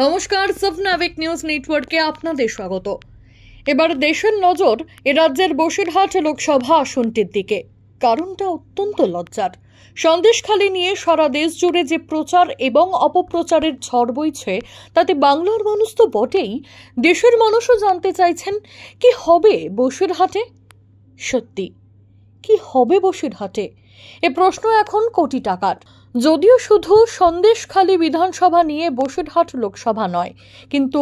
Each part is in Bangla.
নমস্কার, সফনাভিক নিউজ নেটওয়ার্কে আপনাদের স্বাগত। এবার দেশের নজর এ রাজ্যের বসিরহাট লোকসভা আসনটির দিকে। কারণটা অত্যন্ত লজ্জার। সন্দেশখালী নিয়ে সারা দেশ জুড়ে যে প্রচার এবং অপপ্রচারের ঝড় বইছে, তাতে বাংলার মানুষ তো বটেই, দেশের মানুষও জানতে চাইছেন কি হবে বসিরহাটে। সত্যি কি হবে বসিরহাটে? এ প্রশ্ন এখন কোটি টাকার। যদিও শুধু সন্দেশখালী বিধানসভা নিয়ে বসিরহাট লোকসভা নয়, কিন্তু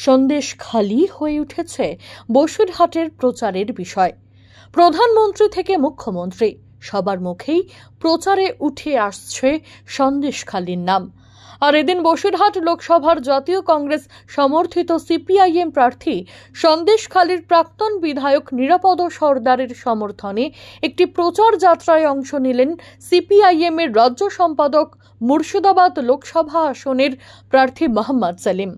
সন্দেশখালী হয়ে উঠেছে বসিরহাটের প্রচারের বিষয়। প্রধানমন্ত্রী থেকে মুখ্যমন্ত্রী সবার মুখেই প্রচারে উঠে আসছে সন্দেশখালীর নাম। আর এদিন বসিরহাট লোকসভার জাতীয় কংগ্রেস সমর্থিত সিপিআইএম প্রার্থী সন্দেশখালীর প্রাক্তন বিধায়ক নিরাপদ সর্দারের সমর্থনে একটি প্রচার যাত্রায় অংশ নিলেন সিপিআইএম এর রাজ্য সম্পাদক, মুর্শিদাবাদ লোকসভা আসনের প্রার্থী মোহাম্মদ সেলিম।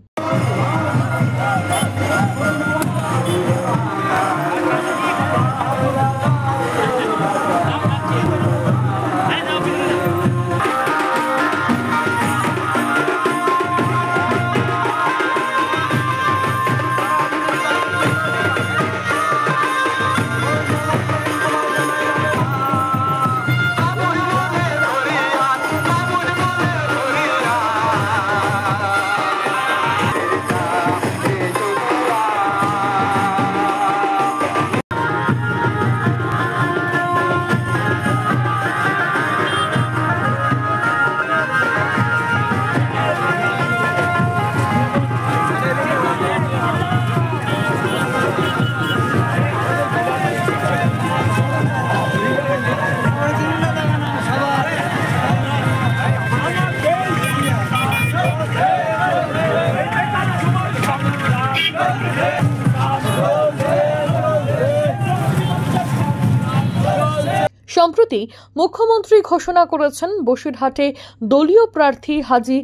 সম্প্রতি মুখ্যমন্ত্রী ঘোষণা করেছেন বসিরহাটে দলীয় প্রার্থী হাজী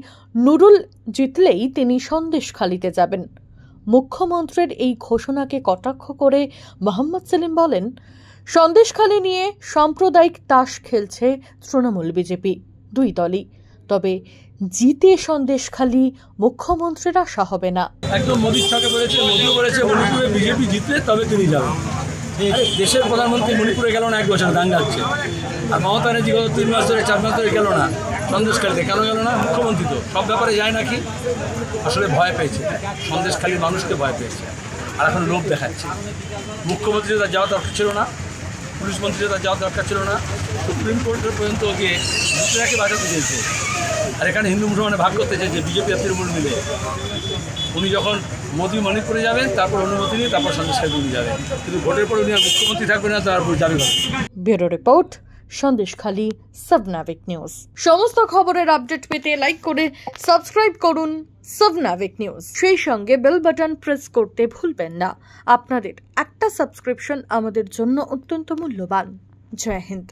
নুরুল জিতলেই তিনি সন্দেশখালীতে যাবেন। মুখ্যমন্ত্রীর এই ঘোষণাকে কটাক্ষ করে মোহাম্মদ সেলিম বলেন, সন্দেশখালী নিয়ে সাম্প্রদায়িক তাস খেলছে তৃণমূল বিজেপি, দুই দলই। তবে জিতে সন্দেশখালী মুখ্যমন্ত্রীর আশা হবে না। একদম মোদির ছকে বলেছে, মোদিও বলেছে মণিপুরে বিজেপি জিতলে তবে তিনি যাবেন। দেশের প্রধানমন্ত্রী মণিপুরে গেল না, 1 বছর দাঙ্গা হচ্ছে। আর মমতা ব্যানার্জি গত 3 মাস ধরে 4 মাস ধরে গেল না সন্দেশখালীতে। কেন গেল না? মুখ্যমন্ত্রী তো সব ব্যাপারে যায় নাকি। আসলে ভয় পেয়েছে, সন্দেশখালীর মানুষকে ভয় পেয়েছে। আর এখন লোভ দেখাচ্ছে। মুখ্যমন্ত্রী তার যাওয়া দরকার ছিল না, পুলিশ মন্ত্রী তার যাওয়া দরকার ছিল না, সুপ্রিম কোর্টের পর্যন্ত গিয়ে ভোটারকে বাঁচাতে চেয়েছে। আর এখানে হিন্দু মুসলমানে ভাগ করতে চেয়েছে বিজেপি আর তৃণমূল মিলে। উনি যখন মোদি মণিপুরে যাবেন, তারপর অনুমতি নিয়ে তারপর সন্দেশখালী উনি যাবেন, কিন্তু ভোটের পরে উনি আর মুখ্যমন্ত্রী থাকবেন না, তারপর যাবে। ব্যুরো রিপোর্ট, সন্দেশখালী সফনাভিক নিউজ। সমস্ত খবরের আপডেট পেতে লাইক করে সাবস্ক্রাইব করুন সফনাভিক নিউজ। সেই সঙ্গে বেল বাটন প্রেস করতে ভুলবেন না। আপনাদের একটা সাবস্ক্রিপশন আমাদের জন্য অত্যন্ত মূল্যবান। জয় হিন্দ।